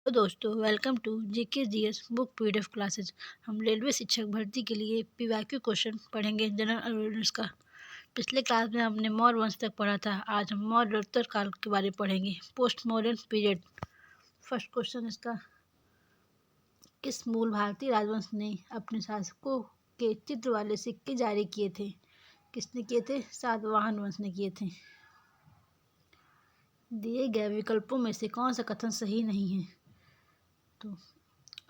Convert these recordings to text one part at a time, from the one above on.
तो दोस्तों welcome to GK GS book PDF classes. हम रेलवे शिक्षक भर्ती के लिए पीवाईक्यू क्वेश्चन पढ़ेंगे जनरल अवेयरनेस का। पिछले क्लास में हमने मौर्य वंश तक पढ़ा था। आज हम मौर्य उत्तर काल के बारे में पढ़ेंगे, post modern period. First question इसका, किस मूल भारतीय राजवंश ने अपने शासकों के चित्र वाले सिक्के जारी किए थे? किसने किए थे? सातवाहन वंश ने किए थे। दिए गए विकल्पों में से कौन सा कथन सही नहीं है? तो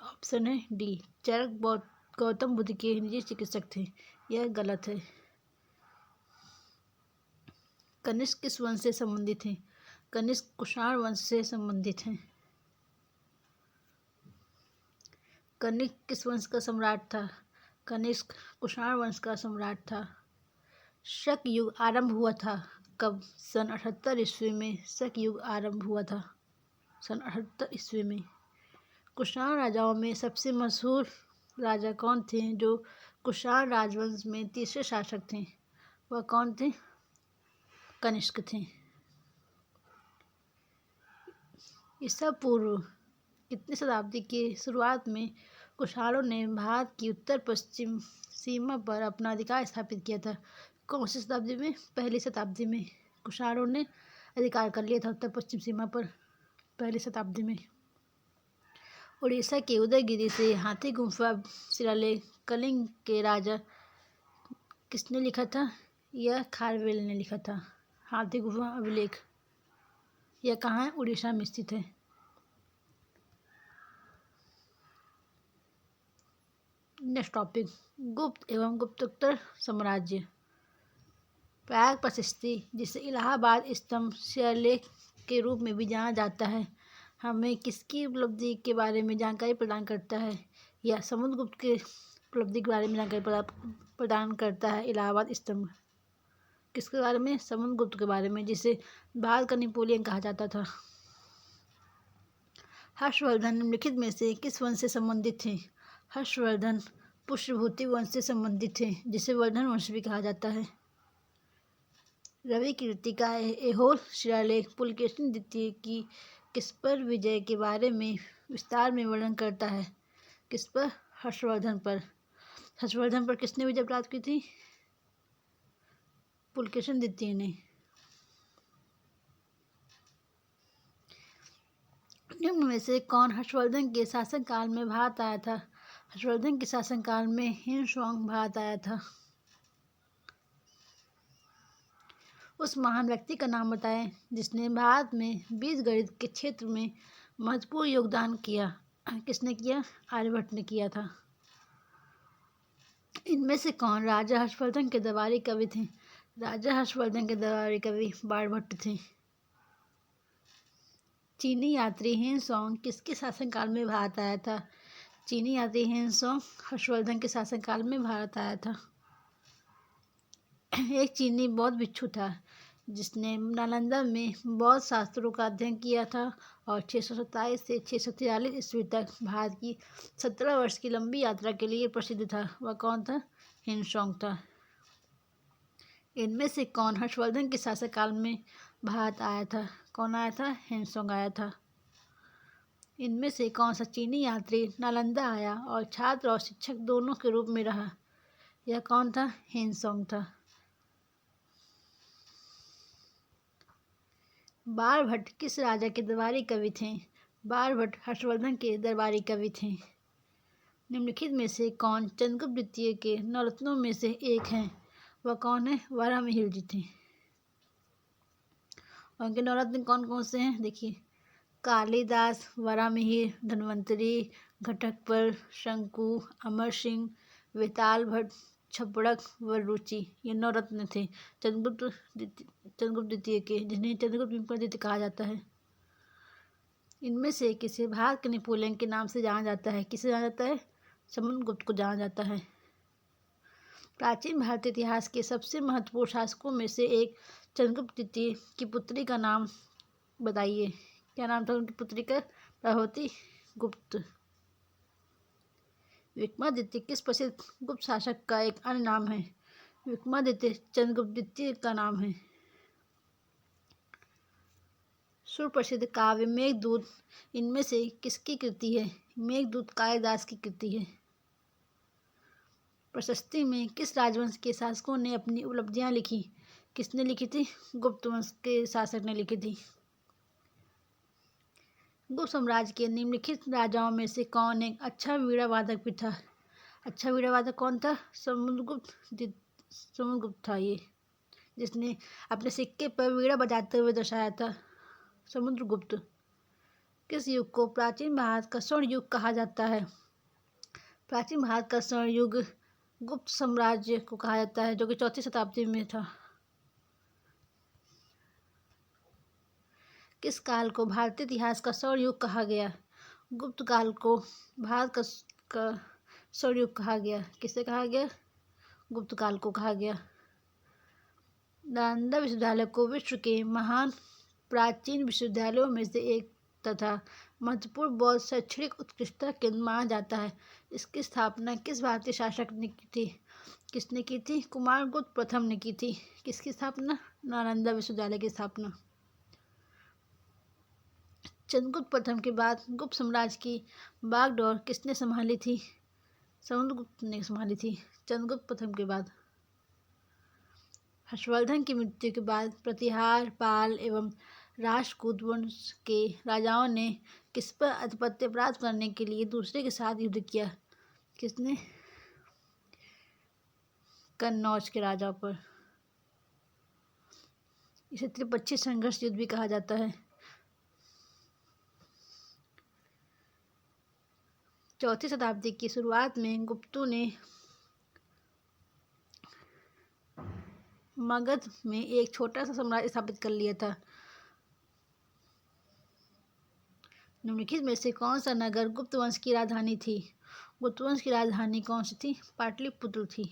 ऑप्शन है डी, चरक गौतम बुद्ध के निजी चिकित्सक थे। यह गलत है। कनिष्क किस वंश से संबंधित है? कनिष्क कुषाण वंश से संबंधित है। कनिष्क किस वंश का सम्राट था? कनिष्क कुषाण वंश का सम्राट था। शक युग आरंभ हुआ था कब? सन 78 ईस्वी में शक युग आरंभ हुआ था। सन 78 ईस्वी में। कुषाण राजाओं में सबसे मशहूर राजा कौन थे जो कुषाण राजवंश में तीसरे शासक थे? वह कौन थे? कनिष्क थे। ईसा पूर्व कितनी शताब्दी की शुरुआत में कुषाणों ने भारत की उत्तर पश्चिम सीमा पर अपना अधिकार स्थापित किया था? कौन सी शताब्दी में? पहली शताब्दी में कुषाणों ने अधिकार कर लिया था उत्तर पश्चिम सीमा पर, पहली शताब्दी में। उड़ीसा के उदयगिरि से हाथी गुम्फा शिलालेख कलिंग के राजा किसने लिखा था? यह खारवेल ने लिखा था। हाथी गुम्फा अभिलेख यह कहाँ है? उड़ीसा में स्थित है। नेक्स्ट टॉपिक, गुप्त एवं गुप्तोत्तर साम्राज्य। प्रयाग प्रशस्ति, जिसे इलाहाबाद स्तंभ शिलालेख के रूप में भी जाना जाता है, हमें किसकी उपलब्धि के बारे में जानकारी प्रदान करता है? या समुद्रगुप्त के उपलब्धि के बारे में जानकारी प्रदान करता है इलाहाबाद स्तंभ। किसके बारे में? समुद्रगुप्त के बारे में, जिसे भारत का नेपोलियन कहा जाता था। हर्षवर्धन निम्नलिखित में से किस वंश से संबंधित थे? हर्षवर्धन पुष्यभूति वंश से संबंधित थे, जिसे वर्धन वंश भी कहा जाता है। रवि कीर्ति का ऐहोल शिलालेख पुलकेशिन द्वितीय की किस पर विजय के बारे में विस्तार में वर्णन करता है? किस पर? हर्षवर्धन पर। हर्षवर्धन पर किसने विजय प्राप्त की थी? पुलकेशिन द्वितीय ने। निम्न में से कौन हर्षवर्धन के शासनकाल में भारत आया था? हर्षवर्धन के शासनकाल में हिनसोंग भारत आया था। उस महान व्यक्ति का नाम बताएं जिसने भारत में बीजगणित के क्षेत्र में महत्वपूर्ण योगदान किया। किसने किया? आर्यभट्ट ने किया था। इनमें से कौन राजा हर्षवर्धन के दरबारी कवि थे? राजा हर्षवर्धन के दरबारी कवि बाणभट्ट थे। चीनी यात्री हिनसोंग किसके शासनकाल में भारत आया था? चीनी यात्री हिनसोंग हर्षवर्धन के शासनकाल में भारत आया था। एक चीनी बौद्ध भिक्षु था जिसने नालंदा में बौद्ध शास्त्रों का अध्ययन किया था और 627 से 643 ईस्वी तक भारत की 17 वर्ष की लंबी यात्रा के लिए प्रसिद्ध था। वह कौन था? हिनसोंग था। इनमें से कौन हर्षवर्धन के शासनकाल में भारत आया था? कौन आया था? हिनसोंग आया था। इनमें से कौन सा चीनी यात्री नालंदा आया और छात्र और शिक्षक दोनों के रूप में रहा? यह कौन था? हिनसोंग था। बाणभट्ट किस राजा के दरबारी कवि थे? बाणभट्ट हर्षवर्धन के दरबारी कवि थे। निम्नलिखित में से कौन चंद्रगुप्त द्वितीय के नवरत्नों में से एक हैं? वह कौन है? वराहमिहिर जी थे। उनके नवरत्न कौन कौन से हैं? देखिए, कालिदास, वराहमिहिर, धन्वंतरी, घटकपर, शंकु, अमर सिंह, वेताल भट्ट, छपड़क व रुचि। ये नवरत्न थे चंद्रगुप्त द्वितीय के, जिन्हें चंद्रगुप्त द्वितीय कहा जाता है। इनमें से किसे भारत के नेपोलियन के नाम से जाना जाता है? किसे जाना जाता है? समुद्रगुप्त को जाना जाता है। प्राचीन भारतीय इतिहास के सबसे महत्वपूर्ण शासकों में से एक चंद्रगुप्त द्वितीय की पुत्री का नाम बताइए। क्या नाम था उनकी पुत्री का? प्रभवती गुप्त। विक्रमादित्य किस प्रसिद्ध गुप्त शासक का एक अन्य नाम है? विक्रमादित्य चंद्रगुप्त द्वितीय का नाम है। सुप्रसिद्ध काव्य मेघदूत इनमें से किसकी कृति है? मेघदूत कालिदास की कृति है। प्रशस्ति में किस राजवंश के शासकों ने अपनी उपलब्धियां लिखी? किसने लिखी थी? गुप्त वंश के शासक ने लिखी थी। गुप्त साम्राज्य के निम्नलिखित राजाओं में से कौन एक अच्छा वीणा वादक भी था? अच्छा वीणा वादक कौन था? समुद्रगुप्त था ये, जिसने अपने सिक्के पर वीणा बजाते हुए दर्शाया था। समुद्रगुप्त। किस युग को प्राचीन भारत का स्वर्ण युग कहा जाता है? प्राचीन भारत का स्वर्ण युग गुप्त साम्राज्य को कहा जाता है, जो कि 4वीं शताब्दी में था। किस काल को भारतीय इतिहास का स्वर्ण युग कहा गया? गुप्त काल को भारत का स्वर्ण युग कहा गया। किसे कहा गया? गुप्त काल को कहा गया। नालंदा विश्वविद्यालय को विश्व के महान प्राचीन विश्वविद्यालयों में से एक तथा महत्वपूर्ण बौद्ध शैक्षणिक उत्कृष्टता केंद्र माना जाता है। इसकी स्थापना किस भारतीय शासक ने की थी? किसने की थी? कुमारगुप्त प्रथम ने की थी। किसकी स्थापना? नालंदा विश्वविद्यालय की स्थापना। चंद्रगुप्त प्रथम के बाद गुप्त साम्राज्य की बागडोर किसने संभाली थी? समुद्रगुप्त ने संभाली थी चंद्रगुप्त प्रथम के बाद। हर्षवर्धन की मृत्यु के बाद प्रतिहार, पाल एवं राष्ट्रकूट वंश के राजाओं ने किस पर आधिपत्य प्राप्त करने के लिए दूसरे के साथ युद्ध किया? किसने? कन्नौज के राजा पर। इसे त्रिपक्षीय संघर्ष युद्ध भी कहा जाता है। 4वीं शताब्दी की शुरुआत में गुप्तों ने मगध में एक छोटा सा साम्राज्य स्थापित कर लिया था। निम्नलिखित में से कौन सा नगर गुप्त वंश की राजधानी थी? गुप्त वंश की राजधानी कौन सी थी? पाटलिपुत्र थी।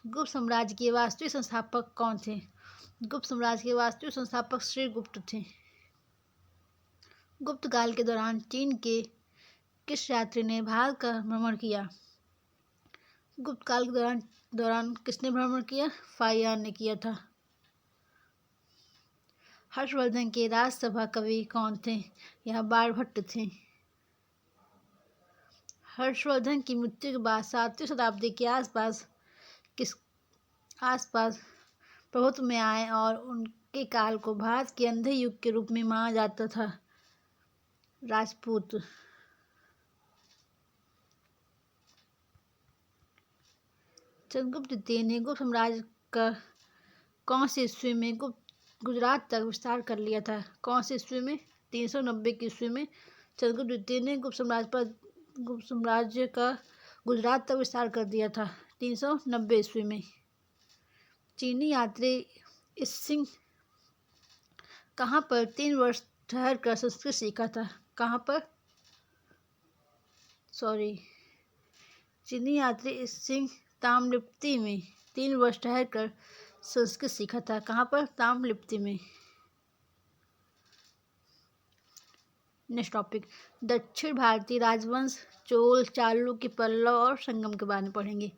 गुप्त साम्राज्य के वास्तविक संस्थापक कौन थे? गुप्त साम्राज्य के वास्तविक संस्थापक श्रीगुप्त थे। गुप्त काल के दौरान चीन के किस यात्री ने भारत का भ्रमण किया? गुप्त काल के दौरान किसने भ्रमण किया? फाहियान ने किया था। हर्षवर्धन के राजसभा कवि कौन थे? यह बाणभट्ट थे। हर्षवर्धन की मृत्यु के बाद 7वीं शताब्दी के आसपास प्रभुत्व में आए और उनके काल को भारत के अंधे युग के रूप में माना जाता था। राजपूत। चंद्रगुप्त द्वितीय ने गुप्त साम्राज्य का कौन सी ईस्वी में गुजरात तक विस्तार कर लिया था? कौन सी ईस्वी में? 390 की ईस्वी में चंद्रगुप्त द्वितीय ने गुप्त साम्राज्य का गुजरात तक विस्तार कर दिया था। 390 ईस्वी में। चीनी यात्री इसिंग कहाँ पर 3 वर्ष ठहर कर संस्कृत सीखा था? कहाँ पर? चीनी यात्री इसिंग ताम्रलिप्ति में 3 वर्ष ठहर कर संस्कृत सीखा था। कहाँ पर? ताम्रलिप्ति में। नेक्स्ट टॉपिक, दक्षिण भारतीय राजवंश चोल, चालुक्य, पल्लव और संगम के बारे में पढ़ेंगे।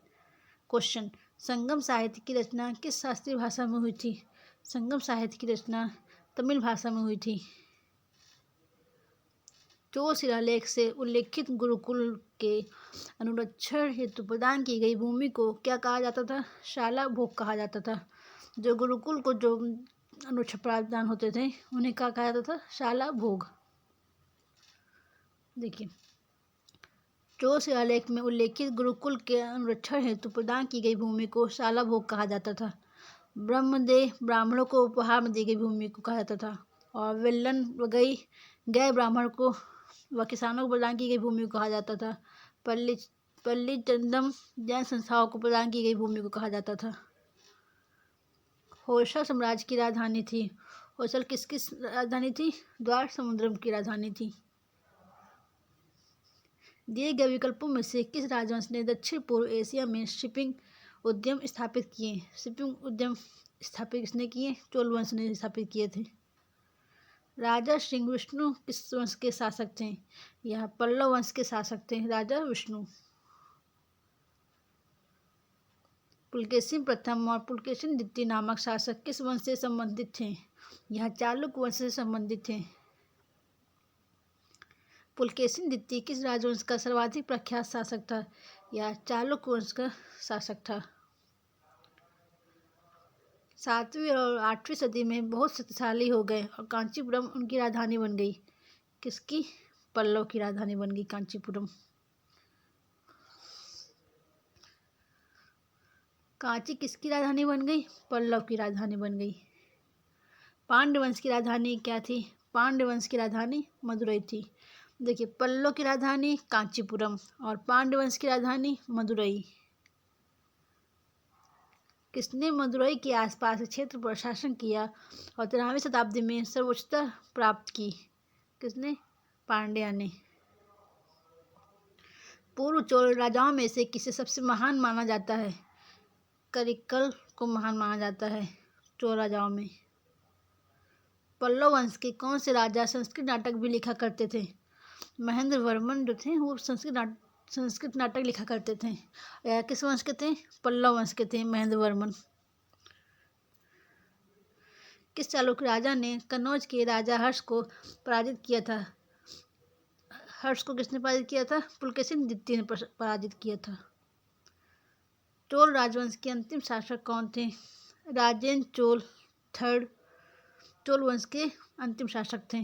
क्वेश्चन, संगम साहित्य की रचना किस शास्त्रीय भाषा में हुई थी? संगम साहित्य की रचना तमिल भाषा में हुई थी। चोल शिलालेख से उल्लेखित गुरुकुल के अनुरक्षण हेतु प्रदान की गई भूमि को क्या कहा जाता था? शाला भोग कहा जाता था। जो गुरुकुल को जो अनुरक्षण प्रदान होते थे उन्हें क्या कहा जाता था? शाला भोग। देखिए, चोल शिलालेख में उल्लेखित गुरुकुल के अनुरक्षण हेतु प्रदान की गई भूमि को शाला भोग कहा जाता था। ब्रह्मदेह ब्राह्मणों को उपहार में दी गई भूमि को कहा जाता था। और विल्लन वगई गए ब्राह्मण को व किसानों को प्रदान की गई भूमि को कहा जाता था। पल्ली चंदम जैन संस्थाओं को प्रदान की गई भूमि को कहा जाता था। होयसल साम्राज्य की राजधानी थी। होयसल किसकी राजधानी थी? द्वार समुद्रम की राजधानी थी। दिए गए विकल्पों में से किस राजवंश ने दक्षिण पूर्व एशिया में शिपिंग उद्यम स्थापित किए? शिपिंग उद्यम स्थापित किसने किए? चोल वंश ने स्थापित किए थे। राजा सिंह विष्णु किस वंश के शासक थे? यह पल्लव वंश के शासक थे, राजा विष्णु। पुलकेशिन प्रथम और पुलकेशिन द्वितीय नामक शासक किस वंश से संबंधित थे? यह चालुक्य वंश से संबंधित है। पुलकेशिन द्वितीय किस राजवंश का सर्वाधिक प्रख्यात शासक था? यह चालुक्य वंश का शासक था। 7वीं और 8वीं सदी में बहुत शक्तिशाली हो गए और कांचीपुरम उनकी राजधानी बन गई। किसकी? पल्लव की राजधानी बन गई कांचीपुरम। कांची किसकी राजधानी बन गई? पल्लव की राजधानी बन गई। पांड्य वंश की राजधानी क्या थी? पांड्य वंश की राजधानी मदुरई थी। देखिए, पल्लव की राजधानी कांचीपुरम और पांड्य वंश की राजधानी मदुरई। किसने मदुरई के आसपास के क्षेत्र पर शासन किया और 13वीं शताब्दी में सर्वोच्चता प्राप्त की? किसने? पांड्या ने। पूर्व चोल राजाओं में से किसे सबसे महान माना जाता है? करिक्कल को महान माना जाता है चोल राजाओं में। पल्लव वंश के कौन से राजा संस्कृत नाटक भी लिखा करते थे? महेंद्र वर्मन जो थे वो संस्कृत नाटक लिखा करते थे। यह किस वंश के थे? पल्लव वंश के थे महेंद्र वर्मन। किस चालुक्य राजा ने कन्नौज के राजा हर्ष को पराजित किया था? हर्ष को किसने पराजित किया था? पुलकेशिन द्वितीय ने पराजित किया था। चोल राजवंश के अंतिम शासक कौन थे? राजेंद्र चोल थर्ड चोल वंश के अंतिम शासक थे।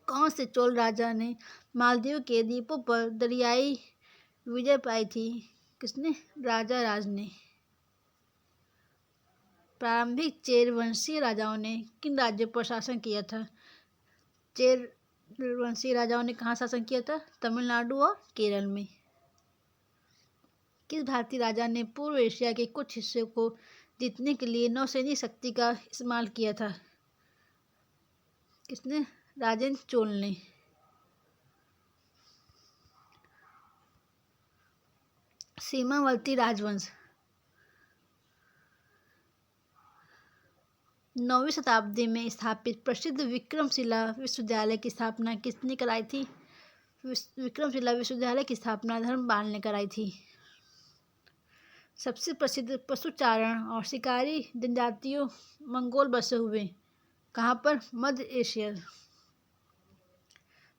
कौन से चोल राजा ने मालदीव के द्वीपों पर दरियाई विजय पाई थी? किसने? राजा राज ने। प्रारंभिक चेर वंशीय राजाओं ने किन राज्यों पर शासन किया था? चेर वंशीय राजाओं ने कहाँ शासन किया था? तमिलनाडु और केरल में। किस भारतीय राजा ने पूर्व एशिया के कुछ हिस्सों को जीतने के लिए नौसैनिक शक्ति का इस्तेमाल किया था? किसने? राजेंद्र चोल ने। सीमावर्ती राजवंश 9वीं शताब्दी में स्थापित प्रसिद्ध विक्रमशिला विश्वविद्यालय की स्थापना किसने कराई थी? विक्रमशिला विश्वविद्यालय की स्थापना धर्मपाल ने कराई थी। सबसे प्रसिद्ध पशुचारण और शिकारी जनजातियों मंगोल बसे हुए कहाँ पर? मध्य एशिया।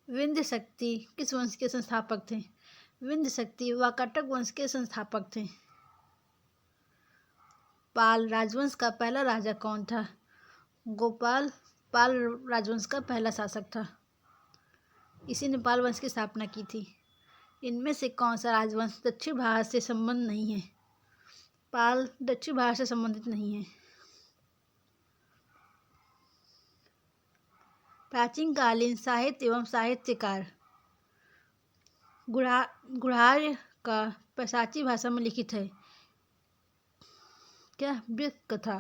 विंध्य शक्ति किस वंश के संस्थापक थे? विंध्य शक्ति वाकाटक वंश के संस्थापक थे। पाल राजवंश का पहला राजा कौन था? गोपाल पाल राजवंश का पहला शासक था। इसी ने पाल वंश की स्थापना की थी। इनमें से कौन सा राजवंश दक्षिण भारत से संबंध नहीं है? पाल दक्षिण भारत से संबंधित नहीं है। प्राचीन कालीन साहित्य एवं साहित्यकार गुढ़ार्य का पैशाची भाषा में लिखित है। क्या? बृहत कथा।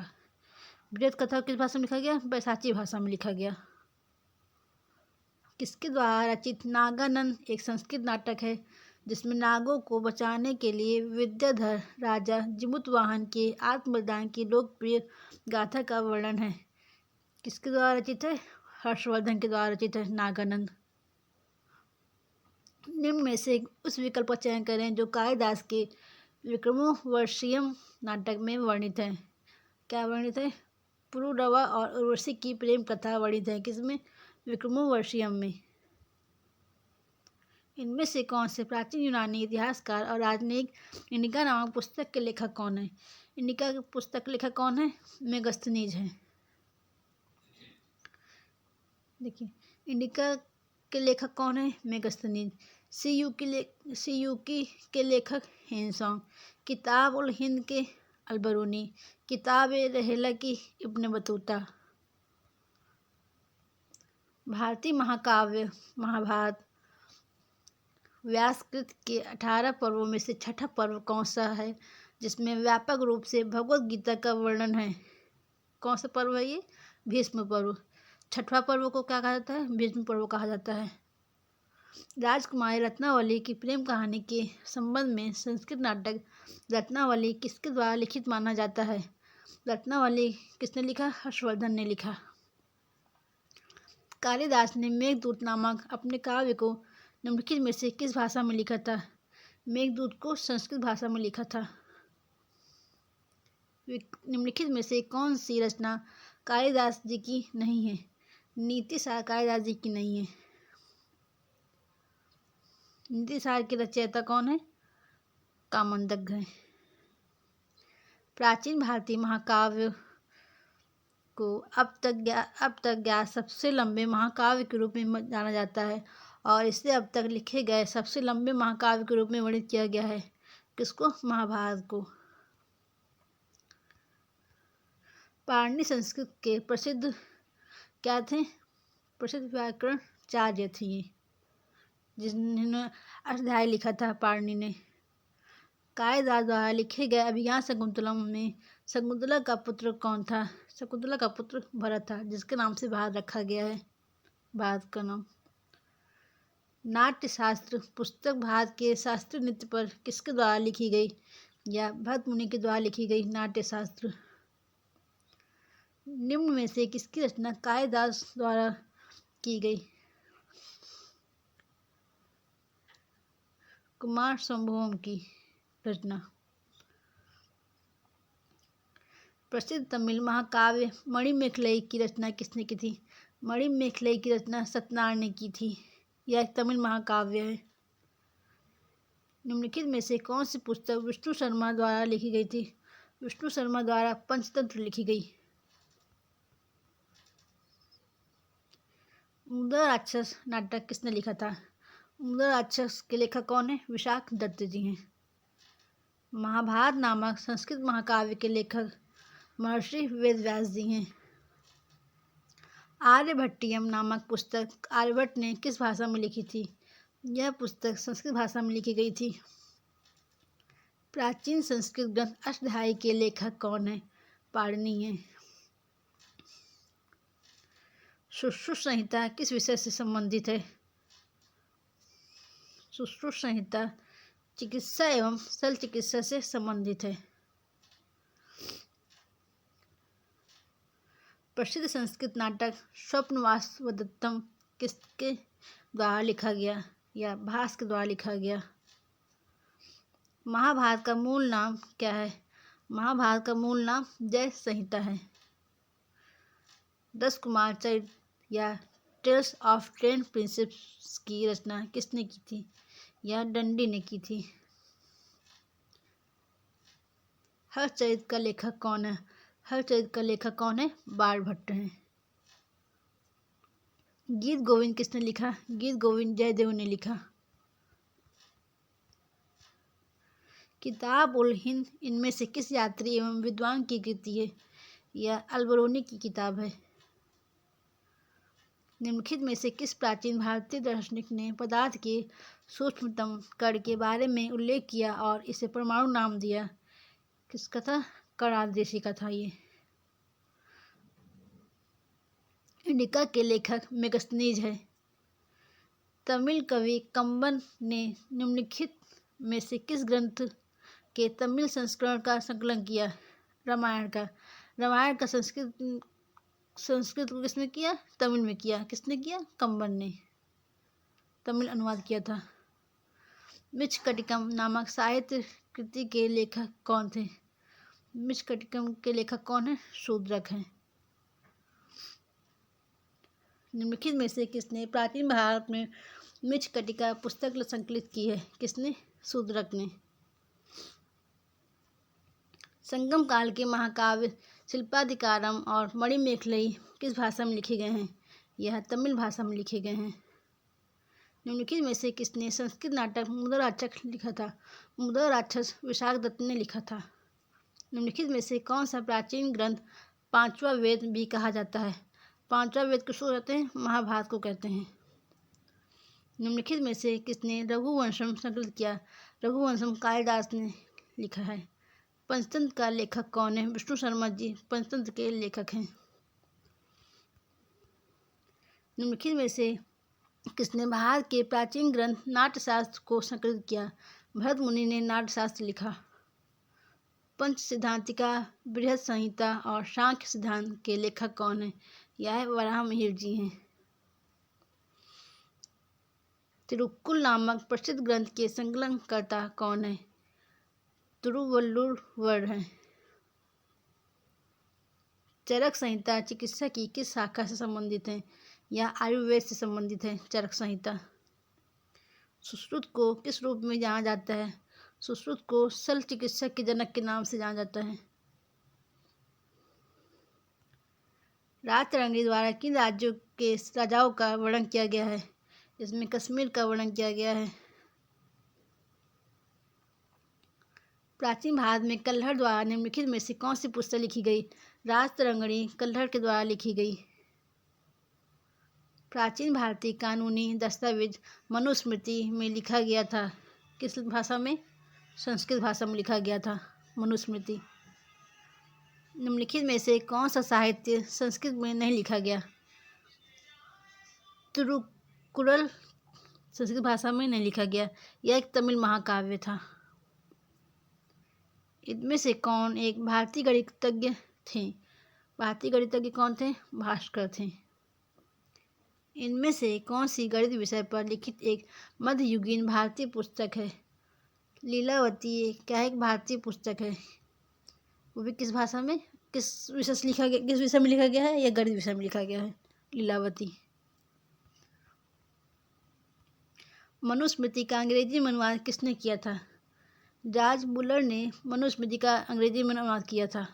बृहत कथा किस भाषा में लिखा गया? पैशाची भाषा में लिखा गया। किसके द्वारा रचित नागानंद एक संस्कृत नाटक है जिसमें नागों को बचाने के लिए विद्याधर राजा जिमुतवाहन के आत्मबलिदान की लोकप्रिय गाथा का वर्णन है? किसके द्वारा रचित है? हर्षवर्धन के द्वारा रचित है नागानंद। निम्न में से उस विकल्प का चयन करें जो कालिदास के विक्रमोर्वशीयम नाटक में वर्णित है। क्या वर्णित है? पुरुरवा और उर्वशी की प्रेम कथा वर्णित है। किसमें? विक्रमोर्वशीयम में। इनमें से कौन से प्राचीन यूनानी इतिहासकार और राजनयिक इंडिका नामक पुस्तक के लेखक कौन है? इंडिका की पुस्तक के लेखक कौन है? मेगस्थनीज है। देखिए, इंडिका के लेखक कौन है? मेगस्थनीज। सीयूकी के लेखक हेनसोंग। किताब उल हिंद के अलबरूनी। किताब रहेला की इब्न बतूता। भारतीय महाकाव्य महाभारत व्यासकृत के 18 पर्वों में से छठा पर्व कौन सा है जिसमें व्यापक रूप से भगवत गीता का वर्णन है? कौन सा पर्व है ये? भीष्म पर्व। छठवां पर्व को क्या कहा जाता है? भीष्म पर्व कहा जाता है। राजकुमारी रत्नावली की प्रेम कहानी के संबंध में संस्कृत नाटक रत्नावली किसके द्वारा लिखित माना जाता है? रत्नावली किसने लिखा? हर्षवर्धन ने लिखा। कालिदास ने मेघदूत नामक अपने काव्य को निम्नलिखित में से किस भाषा में लिखा था? मेघदूत को संस्कृत भाषा में लिखा था। निम्नलिखित में से कौन सी रचना कालिदास जी की नहीं है। नीति सार कालिदास जी की नहीं है। नीति सार के रचयिता कौन है? कामोदग्ग है। प्राचीन भारतीय महाकाव्य को अब तक ज्ञात सबसे लंबे महाकाव्य के रूप में जाना जाता है और इसे अब तक लिखे गए सबसे लंबे महाकाव्य के रूप में वर्णित किया गया है। किसको? महाभारत को। पाणिनि संस्कृत के प्रसिद्ध क्या थे? प्रसिद्ध व्याकरणाचार्य थे ये, जिन्होंने अष्टाध्यायी लिखा था पाणिनि ने। कालिदास द्वारा लिखे गए अभिज्ञान शकुंतलम में शकुंतला का पुत्र कौन था? शकुंतला का पुत्र भरत था, जिसके नाम से भारत रखा गया है, भारत का नाम। नाट्यशास्त्र पुस्तक भारत के शास्त्रीय नृत्य पर किसके द्वारा लिखी गई? या भरत मुनि के द्वारा लिखी गई नाट्यशास्त्र। निम्न में से किसकी रचना कालिदास द्वारा की गई? कुमार संभवम की रचना। प्रसिद्ध तमिल महाकाव्य मणिमेखलाई की रचना किसने की थी? मणिमेखलाई की रचना सत्यनारायण ने की थी। यह एक तमिल महाकाव्य है। निम्नलिखित में से कौन सी पुस्तक विष्णु शर्मा द्वारा लिखी गई थी? विष्णु शर्मा द्वारा पंचतंत्र लिखी गई। मुद्रा राक्षस नाटक किसने लिखा था? मुद्रा राक्षस के लेखक कौन है? विशाख दत्त जी हैं। महाभारत नामक संस्कृत महाकाव्य के लेखक महर्षि वेदव्यास जी हैं। आर्यभट्टियम नामक पुस्तक आर्यभट्ट ने किस भाषा में लिखी थी? यह पुस्तक संस्कृत भाषा में लिखी गई थी। प्राचीन संस्कृत ग्रंथ अष्टाध्यायी के लेखक कौन है? पाणिनि हैं। सुश्रुत संहिता किस विषय से संबंधित है? सुश्रुत संहिता चिकित्सा एवं शल्य चिकित्सा से संबंधित है। प्रसिद्ध संस्कृत नाटक स्वप्नवासवदत्तम किसके द्वारा लिखा गया या भास के द्वारा लिखा गया? महाभारत का मूल नाम क्या है? महाभारत का मूल नाम जय संहिता है। 10 कुमार चरित या टेल्स ऑफ 10 प्रिंसेस की रचना किसने की थी? यह दंडी ने की थी। हर्षचरित का लेखक कौन है? हर्षचरित का लेखक कौन है? बाणभट्ट हैं। गीत गोविंद किसने लिखा? गीत गोविंद जयदेव ने लिखा। किताब उल हिंद इनमें से किस यात्री एवं विद्वान की कृति है? यह अलबरूनी की किताब है। निम्नलिखित में से किस प्राचीन भारतीय दार्शनिक ने पदार्थ के सूक्ष्मतम कण के बारे में उल्लेख किया और इसे परमाणु नाम दिया? किसका था? करादेशी का था ये। इंडिका के लेखक मेगस्थनीज है। तमिल कवि कंबन ने निम्नलिखित में से किस ग्रंथ के तमिल संस्करण का संकलन किया? रामायण का। रामायण का संस्कृत को किसने किया? तमिल में किया। किसने किया? कंबन ने तमिल अनुवाद किया था। मृच्छकटिकम नामक साहित्य कृति के लेखक कौन थे? मृच्छकटिकम के लेखक कौन है? शूद्रक हैं। निम्नलिखित में से किसने प्राचीन भारत में मृच्छकटिका पुस्तक संकलित की है? किसने? शूद्रक ने। संगम काल के महाकाव्य शिल्पाधिकारम और मणिमेखलाई किस भाषा में लिखे गए हैं? यह तमिल भाषा में लिखे गए हैं। निम्नलिखित में से किसने संस्कृत नाटक मुद्रा राक्षस लिखा था? मुद्रा राक्षस विशाख दत्त ने लिखा था। निम्नलिखित में से कौन सा प्राचीन ग्रंथ पांचवा वेद भी कहा जाता है? पांचवा वेद किसको कहते हैं? महाभारत को कहते हैं। निम्नलिखित में से किसने रघुवंशम संकलित किया? रघुवंशम कालिदास ने लिखा है। पंचतंत्र का लेखक कौन है? विष्णु शर्मा जी पंचतंत्र के लेखक हैं। निम्नलिखित में से किसने भारत के प्राचीन ग्रंथ नाट्यशास्त्र को संकलित किया? भरत मुनि ने नाट्यशास्त्र लिखा। पंच सिद्धांतिका, बृहद संहिता और सांख्य सिद्धांत के लेखक कौन है? यह वराहमिहिर जी हैं। तिरुक्कुल नामक प्रसिद्ध ग्रंथ के संकलनकर्ता कौन है? तिरुवल्लुवर हैं। चरक संहिता चिकित्सा की किस शाखा से संबंधित है? या आयुर्वेद से संबंधित है चरक संहिता। सुश्रुत को किस रूप में जाना जाता है? सुश्रुत को शल्य चिकित्सा के जनक के नाम से जाना जाता है। राजतरंगी द्वारा किन राज्यों के राजाओं का वर्णन किया गया है? इसमें कश्मीर का वर्णन किया गया है। प्राचीन भारत में कल्हड़ द्वारा निम्नलिखित में से कौन सी पुस्तक लिखी गई? राजतरंगिणी कल्हड़ के द्वारा लिखी गई। प्राचीन भारतीय कानूनी दस्तावेज मनुस्मृति में लिखा गया था। किस भाषा में? संस्कृत भाषा में लिखा गया था मनुस्मृति। निम्नलिखित में से कौन सा साहित्य संस्कृत में नहीं लिखा गया? तिरुकुरल संस्कृत भाषा में नहीं लिखा गया, यह एक तमिल महाकाव्य था। इनमें से कौन एक भारतीय गणितज्ञ थे? भारतीय गणितज्ञ कौन थे? भास्कर थे। इनमें से कौन सी गणित विषय पर लिखित एक मध्ययुगीन भारतीय पुस्तक है? लीलावती क्या एक भारतीय पुस्तक है? वो भी किस भाषा में, किस विषय से लिखा गया, किस विषय में लिखा गया है? या गणित विषय में लिखा गया है लीलावती। मनुस्मृति का अंग्रेजी में अनुवाद किसने किया था? जॉर्ज बुलर ने मनुस्मृति का अंग्रेजी में अनुवाद किया था।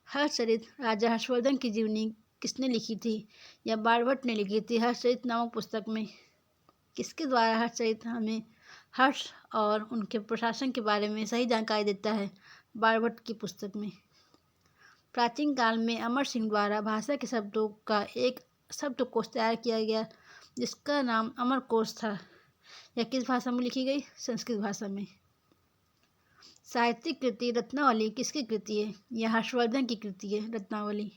हर्षचरित राजा हर्षवर्धन की जीवनी किसने लिखी थी? या बाणभट्ट ने लिखी थी हर्षचरित नामक पुस्तक में। किसके द्वारा हर्षचरित हमें हर्ष और उनके प्रशासन के बारे में सही जानकारी देता है? बाणभट्ट की पुस्तक में। प्राचीन काल में अमर सिंह द्वारा भाषा के शब्दों का एक शब्दकोश तैयार किया गया जिसका नाम अमरकोश था। यह किस भाषा में लिखी गई? संस्कृत भाषा में। साहित्यिक कृति रत्नावली किसकी कृति है? यह हर्षवर्धन की कृति है रत्नावली।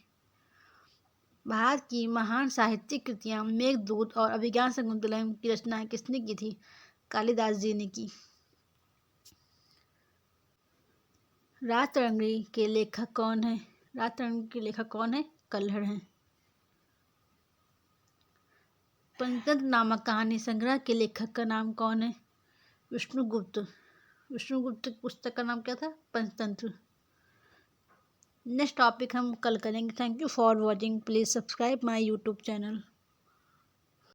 भारत की महान साहित्यिक कृतियां मेघदूत और अभिज्ञान शाकुंतलम की रचना किसने की थी? कालिदास जी ने की। राजतरंगी के लेखक कौन है? राजतरंगी के लेखक कौन है? कल्हड़ हैं। पंचतंत्र नामक कहानी संग्रह के लेखक का नाम कौन है? विष्णुगुप्त। विष्णुगुप्त पुस्तक का नाम क्या था? पंचतंत्र। नेक्स्ट टॉपिक हम कल करेंगे। Thank you for watching. Please subscribe my YouTube channel.